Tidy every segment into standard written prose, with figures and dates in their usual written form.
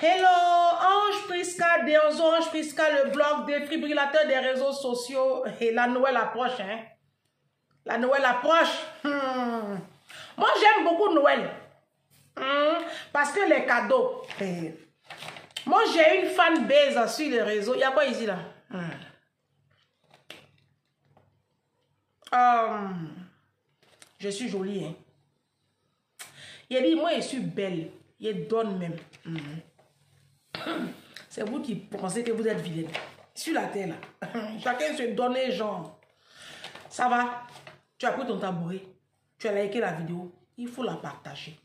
Hello, Ange Prisca, Deonzo Ange Prisca, le blog défibrillateur des réseaux sociaux. Et la Noël approche, hein. La Noël approche. Moi, j'aime beaucoup Noël. Parce que les cadeaux. Moi, j'ai une fanbase sur les réseaux. Il y a quoi ici, là? Je suis jolie, hein. Il a dit, moi, je suis belle. Il donne même. C'est vous qui pensez que vous êtes vilaine. Sur la terre, là. Chacun se donne les gens. Ça va? Tu as pris ton tabouret. Tu as liké la vidéo. Il faut la partager.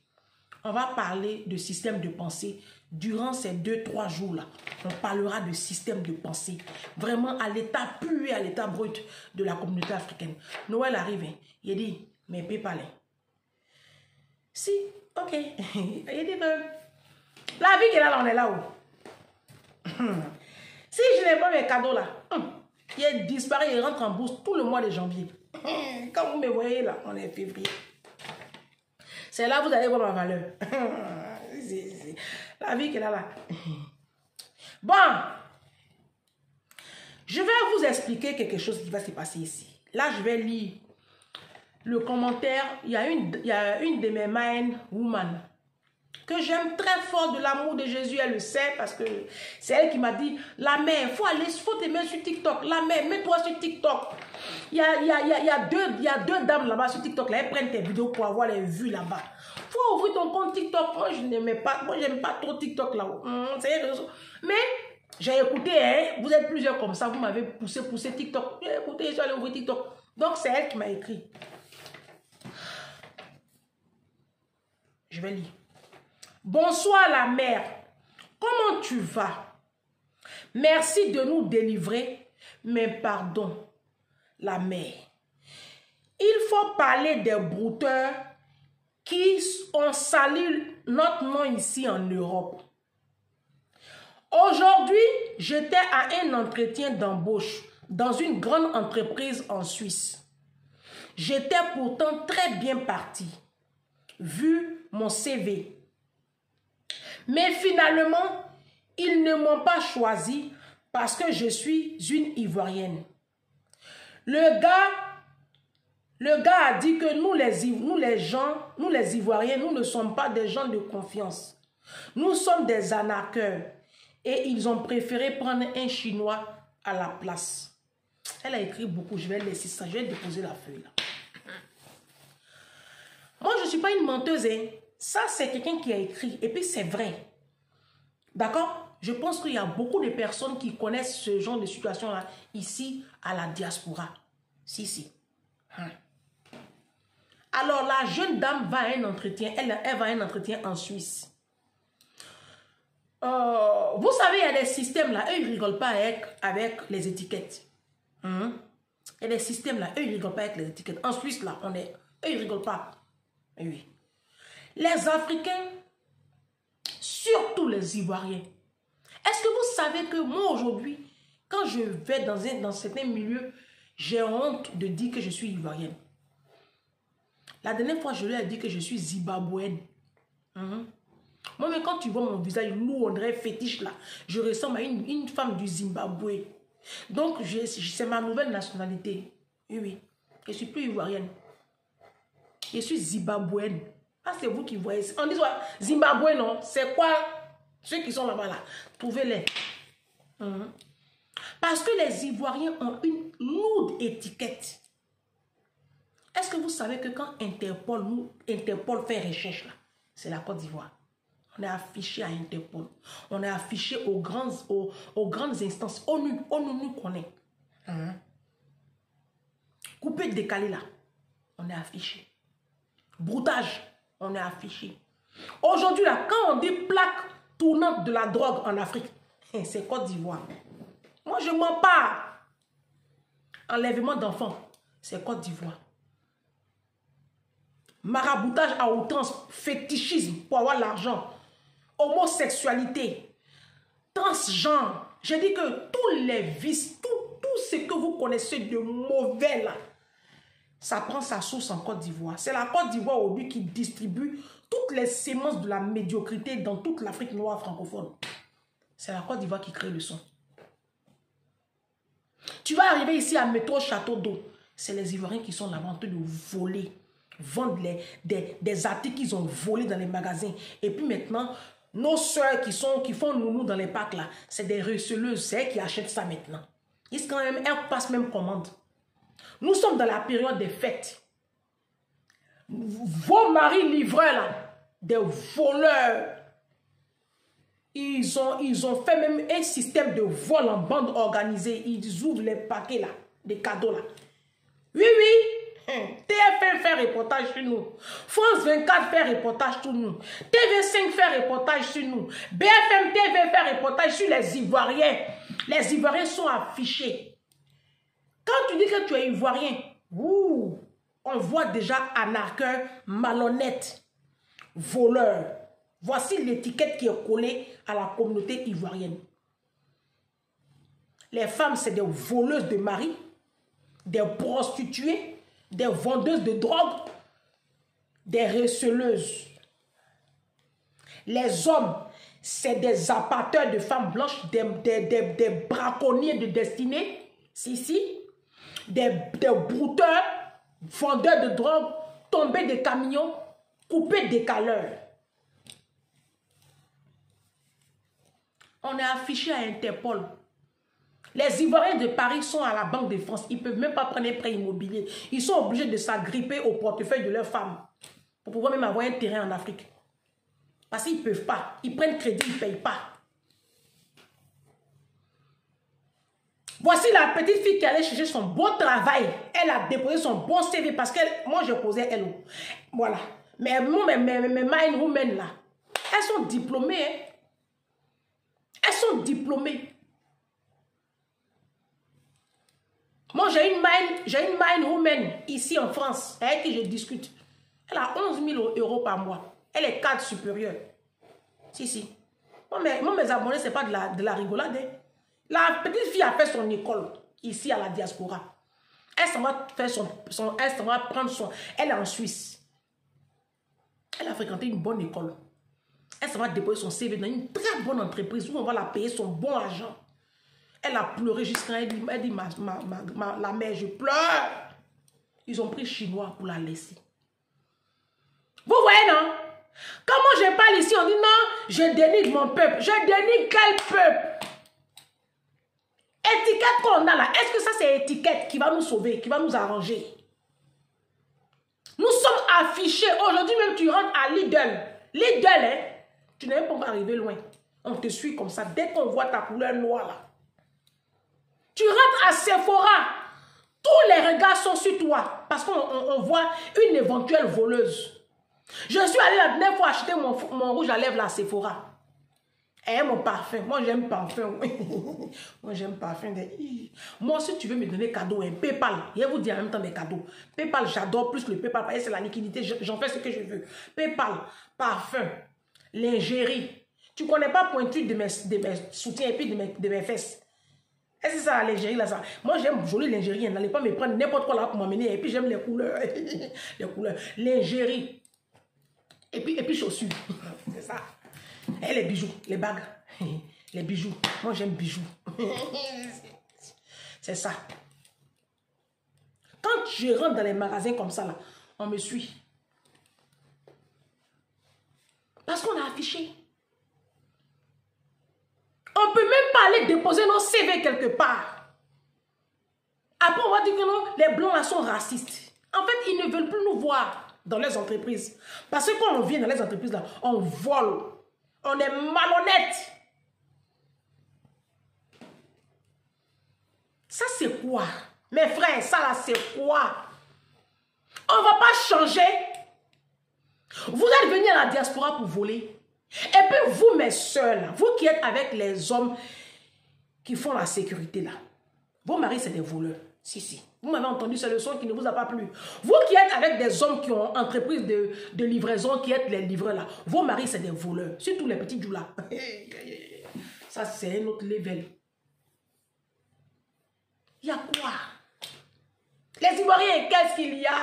On va parler de système de pensée. Durant ces 2-3 jours-là, on parlera de système de pensée. Vraiment à l'état pur et à l'état brut de la communauté africaine. Noël arrive. Hein. Il dit, mais pépalé. Si, ok. Il dit que la vie qui est là, on est là-haut. Si je n'ai pas mes cadeaux là, il disparaît, il rentre en bourse tout le mois de janvier. Quand vous me voyez là, on est février. C'est là que vous allez voir ma valeur. La vie qui est là. Bon, je vais vous expliquer quelque chose qui va se passer ici. Là, je vais lire le commentaire. Il y a une de mes main woman que j'aime très fort, de l'amour de Jésus, elle le sait, parce que c'est elle qui m'a dit, la mère, il faut te mettre sur TikTok, la mère, mets-toi sur TikTok. Il y a deux dames là-bas sur TikTok, là, elles prennent tes vidéos pour avoir les vues là-bas. Faut ouvrir ton compte TikTok. Moi, je n'aimais pas, moi, j'aime pas trop TikTok là-haut. Mais j'ai écouté, hein, vous êtes plusieurs comme ça, vous m'avez poussé TikTok. J'ai écouté, je suis allé ouvrir TikTok. Donc, c'est elle qui m'a écrit. Je vais lire. Bonsoir la mère, comment tu vas? Merci de nous délivrer, mais pardon, la mère. Il faut parler des brouteurs qui ont sali notre nom ici en Europe. Aujourd'hui, j'étais à un entretien d'embauche dans une grande entreprise en Suisse. J'étais pourtant très bien parti, vu mon CV. Mais finalement, ils ne m'ont pas choisi parce que je suis une Ivoirienne. Le gars a dit que nous les Ivoiriens, nous ne sommes pas des gens de confiance. Nous sommes des arnaqueurs. Et ils ont préféré prendre un Chinois à la place. Elle a écrit beaucoup, je vais laisser ça, je vais déposer la feuille là. Moi, je ne suis pas une menteuse, hein. Ça, c'est quelqu'un qui a écrit. Et puis, c'est vrai. D'accord? Je pense qu'il y a beaucoup de personnes qui connaissent ce genre de situation-là ici à la diaspora. Si. Alors, la jeune dame va à un entretien. Elle va à un entretien en Suisse. Vous savez, il y a des systèmes là. Eux, ils ne rigolent pas avec les étiquettes. Il y a des systèmes là. Eux, ils ne rigolent pas avec les étiquettes. En Suisse, là, eux, ils ne rigolent pas. Oui. Les Africains, surtout les Ivoiriens. Est-ce que vous savez que moi aujourd'hui, quand je vais dans certains milieux, j'ai honte de dire que je suis Ivoirienne. La dernière fois, je lui ai dit que je suis Zimbabwéenne. Moi, mais quand tu vois mon visage lourd, on dirait fétiche là, je ressemble à une femme du Zimbabwe. Donc, c'est ma nouvelle nationalité. Oui. Je ne suis plus Ivoirienne. Je suis Zimbabwéenne. Ah, c'est vous qui voyez. On dit Zimbabwe, non? C'est quoi? Ceux qui sont là-bas, là. Trouvez-les. Parce que les Ivoiriens ont une lourde étiquette. Est-ce que vous savez que quand Interpol fait recherche, là, c'est la Côte d'Ivoire. On est affiché à Interpol. On est affiché aux grandes instances. ONU nous connaît. Coupé, décalé, là. On est affiché. Broutage, on est affiché. Aujourd'hui, là, quand on dit plaque tournante de la drogue en Afrique, c'est Côte d'Ivoire. Moi, je ne mens pas. Enlèvement d'enfants, c'est Côte d'Ivoire. Maraboutage à outrance, fétichisme pour avoir l'argent, homosexualité, transgenre. Je dis que tous les vices, tout ce que vous connaissez de mauvais là, ça prend sa source en Côte d'Ivoire. C'est la Côte d'Ivoire aujourd'hui qui distribue toutes les sémences de la médiocrité dans toute l'Afrique noire francophone. C'est la Côte d'Ivoire qui crée le son. Tu vas arriver ici à Métro Château d'Eau. C'est les Ivoiriens qui sont là-bas en train de voler, vendre des articles qu'ils ont volés dans les magasins. Et puis maintenant, nos soeurs qui font nounou dans les parcs là, c'est des receleuses, c'est elles qui achètent ça maintenant. Elles passent même commande. Nous sommes dans la période des fêtes. Vos maris livreurs là, des voleurs, ils ont fait même un système de vol en bande organisée. Ils ouvrent les paquets là, des cadeaux là. Oui, oui. TF1 fait reportage sur nous. France 24 fait reportage sur nous. TV5 fait reportage sur nous. BFM TV fait reportage sur les Ivoiriens. Les Ivoiriens sont affichés. Quand tu dis que tu es Ivoirien, on voit déjà anarcheur, malhonnête, voleur. Voici l'étiquette qui est collée à la communauté ivoirienne. Les femmes, c'est des voleuses de mari, des prostituées, des vendeuses de drogue, des receleuses. Les hommes, c'est des appâteurs de femmes blanches, des braconniers de destinée, des brouteurs, vendeurs de drogue, tombés des camions, coupés des caleurs. On est affiché à Interpol. Les Ivoiriens de Paris sont à la Banque de France. Ils ne peuvent même pas prendre un prêt immobilier. Ils sont obligés de s'agripper au portefeuille de leurs femmes pour pouvoir même avoir un terrain en Afrique. Parce qu'ils ne peuvent pas. Ils prennent crédit, ils ne payent pas. Voici la petite fille qui allait chercher son bon travail. Elle a déposé son bon CV parce que moi, je posais elle. Voilà. Mais mes mine women là, elles sont diplômées. Hein? Elles sont diplômées. Moi, j'ai une mine woman ici en France avec qui je discute. Elle a 11 000 € par mois. Elle est cadre supérieur. Si. Moi, mes abonnés, ce n'est pas de la rigolade. Hein. La petite fille a fait son école ici à la diaspora. Elle s'en va faire elle s'en va prendre son... Elle est en Suisse. Elle a fréquenté une bonne école. Elle s'en va déposer son CV dans une très bonne entreprise où on va la payer son bon argent. Elle a pleuré jusqu'à... Elle dit, la mère, je pleure. Ils ont pris chinois pour la laisser. Vous voyez, non? Quand moi je parle ici, on dit non, je dénigre mon peuple. Je dénigre quel peuple? Étiquette qu'on a là, est-ce que ça c'est étiquette qui va nous sauver, qui va nous arranger? Nous sommes affichés. Aujourd'hui même, tu rentres à Lidl. Lidl, hein? Tu n'es pas arrivé loin. On te suit comme ça. Dès qu'on voit ta couleur noire là. Tu rentres à Sephora. Tous les regards sont sur toi. Parce qu'on voit une éventuelle voleuse. Je suis allée la dernière fois acheter mon rouge à lèvres à Sephora. Et mon parfum. Moi, j'aime parfum. Moi, j'aime parfum. Moi, si tu veux me donner cadeau, un PayPal. Je vais vous dire en même temps des cadeaux. PayPal, j'adore plus le PayPal. Parce que c'est la liquidité. J'en fais ce que je veux. PayPal, parfum, lingerie. Tu ne connais pas pointure de mes soutiens et puis de mes fesses. Est-ce que ça, la lingerie là, ça? Moi, j'aime jolie lingerie. N'allez pas me prendre n'importe quoi là pour m'amener. Et puis, j'aime les couleurs. Les couleurs. Lingerie. Et puis chaussures. C'est ça. Et les bijoux, les bagues. Les bijoux. Moi, j'aime bijoux. C'est ça. Quand je rentre dans les magasins comme ça, là, on me suit. Parce qu'on a affiché. On ne peut même pas aller déposer nos CV quelque part. Après, on va dire que non, les blancs là sont racistes. En fait, ils ne veulent plus nous voir dans les entreprises. Parce que quand on vient dans les entreprises là, on vole. On est malhonnête. Ça, c'est quoi? Mes frères, ça là, c'est quoi? On ne va pas changer. Vous êtes venus à la diaspora pour voler. Et puis vous, mes soeurs, là, vous qui êtes avec les hommes qui font la sécurité, là, vos maris, c'est des voleurs. Si. Vous m'avez entendu, c'est le son qui ne vous a pas plu. Vous qui êtes avec des hommes qui ont entreprise de livraison, qui êtes les livreurs, là, vos maris, c'est des voleurs. Surtout les petits joues, là. Ça, c'est un autre level. Il y a quoi? Les Ivoiriens, qu'est-ce qu'il y a?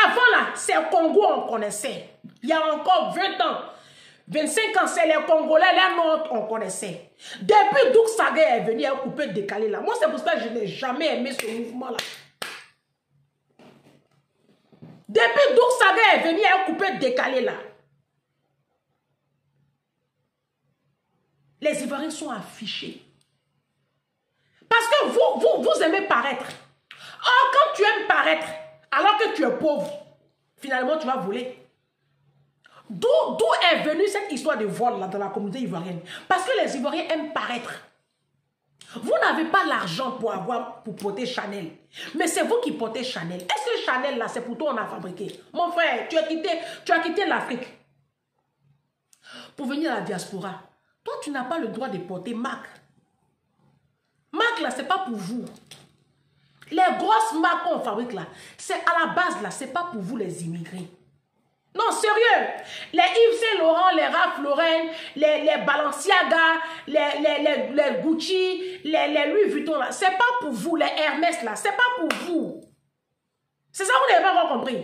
Avant là, c'est le Congo on connaissait. Il y a encore 20 ans, 25 ans, c'est les Congolais, les nôtres, on connaissait. Depuis Douk Saga est venu, il a coupé décalé là. Moi, c'est pour ça que je n'ai jamais aimé ce mouvement là. Depuis Douk Saga est venu, il a coupé décalé là. Les Ivoiriens sont affichés. Parce que vous aimez paraître. Or, quand tu aimes paraître, alors que tu es pauvre, finalement, tu vas voler. D'où est venue cette histoire de vol là dans la communauté ivoirienne? Parce que les Ivoiriens aiment paraître. Vous n'avez pas l'argent pour porter Chanel. Mais c'est vous qui portez Chanel. Est-ce que Chanel là, c'est pour toi on a fabriqué? Mon frère, tu as quitté l'Afrique pour venir à la diaspora. Toi, tu n'as pas le droit de porter marque. Marque là, c'est pas pour vous. Les grosses marques qu'on fabrique là, c'est à la base là, c'est pas pour vous les immigrés. Non, sérieux. Les Yves Saint Laurent, les Ralph Lauren, les Balenciaga, les Gucci, les Louis Vuitton là, c'est pas pour vous. Les Hermès là, c'est pas pour vous. C'est ça que vous n'avez pas encore compris.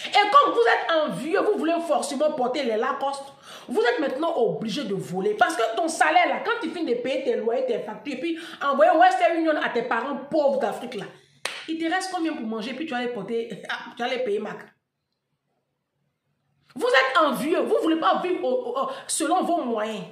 Et comme vous êtes envieux, vous voulez forcément porter les Lacoste, vous êtes maintenant obligé de voler. Parce que ton salaire là, quand tu finis de payer tes loyers, tes factures, et puis envoyer Western Union à tes parents pauvres d'Afrique là, il te reste combien pour manger, puis tu vas les porter, tu vas les payer Mac. Vous êtes envieux, vous ne voulez pas vivre selon vos moyens.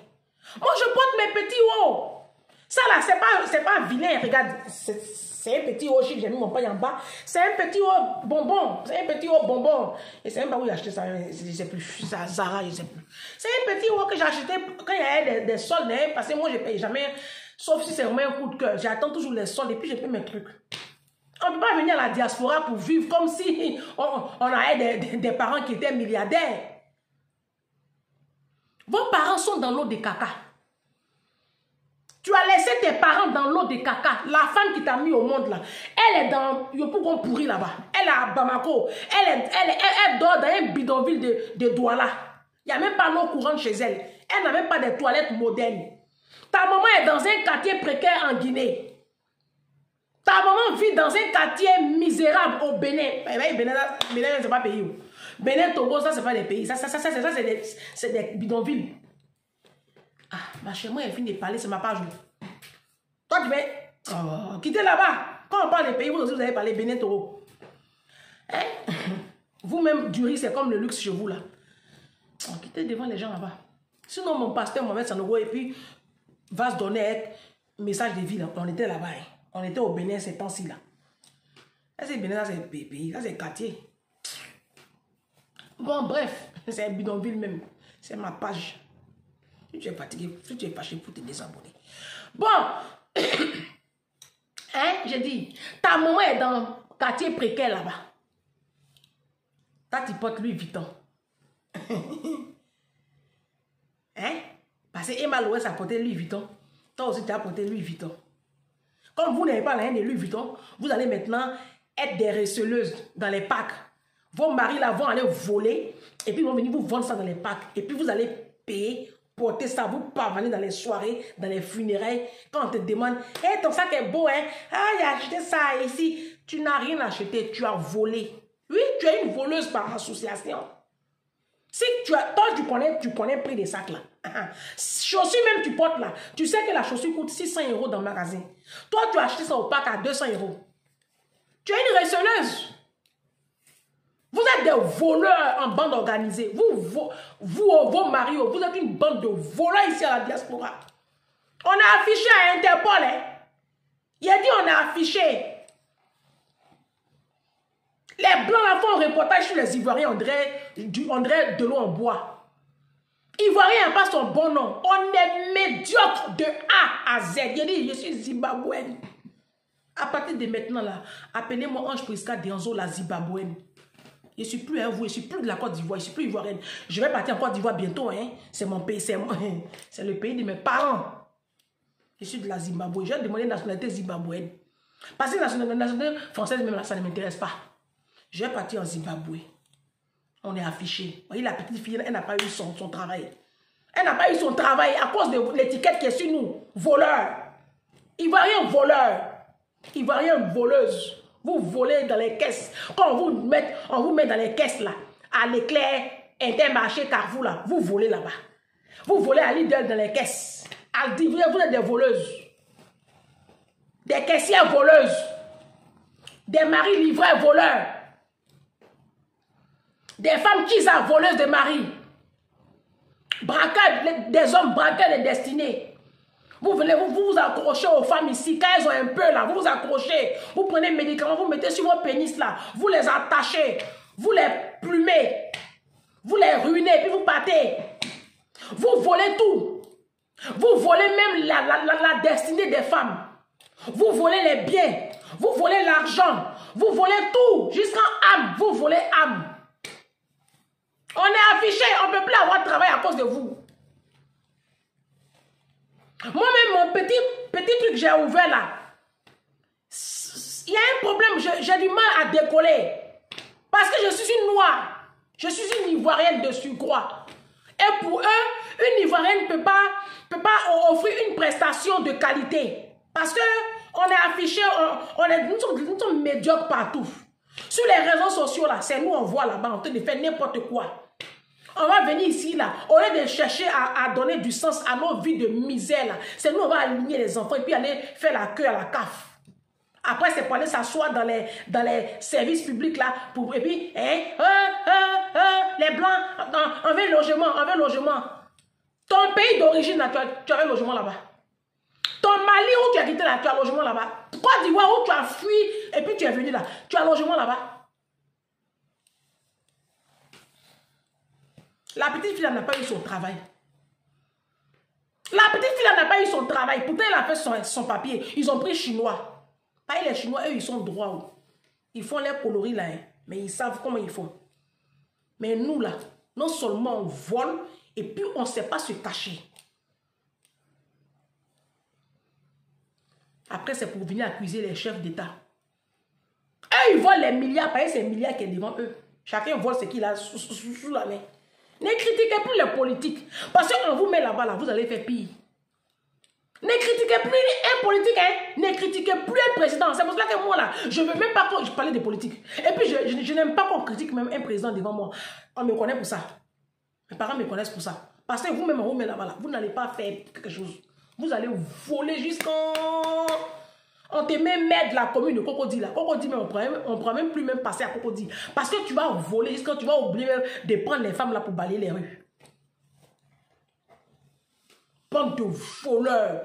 Moi, je porte mes petits hauts. Ça là, c'est pas vilain. Regarde, c'est un petit haut chic, j'ai mis mon paille en bas. C'est un petit haut bonbon. C'est un petit haut bonbon. Et c'est même pas où j'ai acheté ça, je sais plus. Ça, Zara, je sais plus. C'est un petit haut que j'ai acheté quand il y avait des soldes. Parce que moi, je ne paye jamais, sauf si c'est vraiment un coup de cœur. J'attends toujours les soldes et puis je paye mes trucs. On ne peut pas venir à la diaspora pour vivre comme si on avait des parents qui étaient milliardaires. Vos parents sont dans l'eau de caca. Tu as laissé tes parents dans l'eau de caca. La femme qui t'a mis au monde là, elle est dans Yopougon pourri là-bas. Elle est à Bamako. Elle dort dans un bidonville de Douala. Il n'y a même pas l'eau courante chez elle. Elle n'a même pas de toilettes modernes. Ta maman est dans un quartier précaire en Guinée. Ta maman vit dans un quartier misérable au Bénin. Bénin, c'est pas pays. Bénin, Togo, ça, c'est pas des pays. Ça c'est des bidonvilles. Ah, ma chez moi, elle finit de parler, c'est ma page. Toi, tu vas quitter là-bas. Quand on parle des pays, vous aussi, vous avez parlé Bénin, Togo. Hein? Vous-même, du riz, c'est comme le luxe chez vous, là. Quittez devant les gens là-bas. Sinon, mon pasteur Mohamed Sanogo, et puis, va se donner un message de vie, là. On était là-bas, hein. On était au Bénin ces temps-ci là. Ça c'est Bénin, ça c'est pays, ça c'est quartier. Bon bref, c'est un bidonville même. C'est ma page. Si tu es fatigué, si tu es fâché pour te désabonner. Bon, hein, j'ai dit, ta maman est dans le quartier précaire là-bas. Toi tu portes Louis Vuitton. Hein? Parce que Emma Loès a porté Louis Vuitton. Toi aussi tu as porté Louis Vuitton. Comme vous n'avez pas rien de Louis Vuitton, vous allez maintenant être des receleuses dans les packs. Vos maris là vont aller voler et puis ils vont venir vous vendre ça dans les packs. Et puis vous allez payer, porter ça, vous parvenir dans les soirées, dans les funérailles. Quand on te demande, hey, ton sac est beau, hein? Ah, il a acheté ça ici. Tu n'as rien acheté, tu as volé. Oui, tu es une voleuse par association. Si toi, tu connais le prix des sacs là. Chaussures même tu portes là. Tu sais que la chaussure coûte 600 € dans le magasin. Toi, tu as acheté ça au pack à 200 €. Tu es une receleuse. Vous êtes des voleurs en bande organisée. Vos maris, vous êtes une bande de voleurs ici à la diaspora. On a affiché à Interpol. Hein? Il a dit on a affiché. Les Blancs là font un reportage sur les Ivoiriens, on dirait de l'eau en bois. Ivoirien n'a pas son bon nom. On est médiocre de A à Z. Il dit, je suis zimbabwéenne. À partir de maintenant là, appelez-moi Ange Prisca Dianzo la zimbabwéenne. Je ne suis plus à vous, je ne suis plus de la Côte d'Ivoire, je ne suis plus ivoirienne. Je vais partir en Côte d'Ivoire bientôt. Hein. C'est mon pays, c'est le pays de mes parents. Je suis de la Zimbabwe. Je vais demander la nationalité zimbabwéenne. Parce que la nationalité française, même là, ça ne m'intéresse pas. Je vais partir en Zimbabwe. On est affiché. Vous voyez, la petite fille, elle n'a pas eu son travail. Elle n'a pas eu son travail à cause de l'étiquette qui est sur nous. Voleur. Ivoirien voleur. Ivoirien voleuse. Vous volez dans les caisses. Quand on vous met dans les caisses là, à l'éclair, Intermarché, Carrefour là, vous volez là-bas. Vous volez à Lidl dans les caisses. Vous êtes des voleuses. Des caissières voleuses. Des maris livreurs voleurs. Des femmes qui sont voleuses de maris. Braqueurs, des hommes braqueurs de destinée. Vous venez, vous accrochez aux femmes ici. Quand elles ont un peu là, vous vous accrochez. Vous prenez un médicament, vous mettez sur vos pénis là. Vous les attachez. Vous les plumez. Vous les ruinez, puis vous partez. Vous volez tout. Vous volez même la destinée des femmes. Vous volez les biens. Vous volez l'argent. Vous volez tout. Jusqu'en âme. Vous volez âme. On est affiché. On ne peut plus avoir de travail à cause de vous. Moi-même, mon petit truc que j'ai ouvert là, il y a un problème. J'ai du mal à décoller. Parce que je suis une noire. Je suis une Ivoirienne de surcroît. Et pour eux, une Ivoirienne ne peut pas offrir une prestation de qualité. Parce que on est affiché, nous sommes médiocres partout. Sur les réseaux sociaux, là, c'est nous, on voit là-bas, en train de faire n'importe quoi. On va venir ici, là, au lieu de chercher à donner du sens à nos vies de misère, là. C'est nous, on va aligner les enfants et puis aller faire la queue à la CAF. Après, c'est pour aller s'asseoir dans les services publics, là, et puis, les Blancs, on veut logement. Ton pays d'origine, là, tu as un logement là-bas. Ton Mali, où tu as quitté là, tu as un logement là-bas. Côte d'Ivoire, où tu as fui, et puis tu es venu là, tu as un logement là-bas. La petite fille n'a pas eu son travail. La petite fille n'a pas eu son travail. Pourtant, elle a fait son papier. Ils ont pris Chinois. Pas les Chinois, eux, ils sont droits. Ils font les coloris là. Hein. Mais ils savent comment ils font. Mais nous, là, non seulement on vole, et puis on ne sait pas se cacher. Après, c'est pour venir accuser les chefs d'État. Eux, ils volent les milliards. Parce que c'est les milliards qui est devant eux. Chacun vole ce qu'il a sous la main. Ne critiquez plus les politiques. Parce qu'on vous met là-bas, là, vous allez faire pire. Ne critiquez plus un politique, hein. Ne critiquez plus un président. C'est pour cela que moi, là, je ne veux même pas qu'on parle de politique. Et puis, je n'aime pas qu'on critique même un président devant moi. On me connaît pour ça. Mes parents me connaissent pour ça. Parce que vous-même, on vous met là-bas, là, vous n'allez pas faire quelque chose. Vous allez voler jusqu'en... On te met maître de la commune de Cocody, là. Cocody, mais on prend même plus même passer à Cocody. Parce que tu vas voler jusqu'à tu vas oublier de prendre les femmes là pour balayer les rues. Bande de voleurs.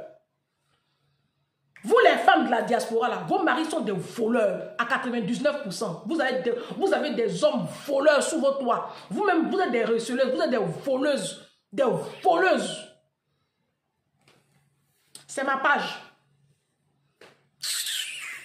Vous, les femmes de la diaspora, là, vos maris sont des voleurs à 99%. Vous avez des hommes voleurs sous vos toits. Vous-même, vous êtes des receleuses, vous êtes des voleuses. Des voleuses. C'est ma page.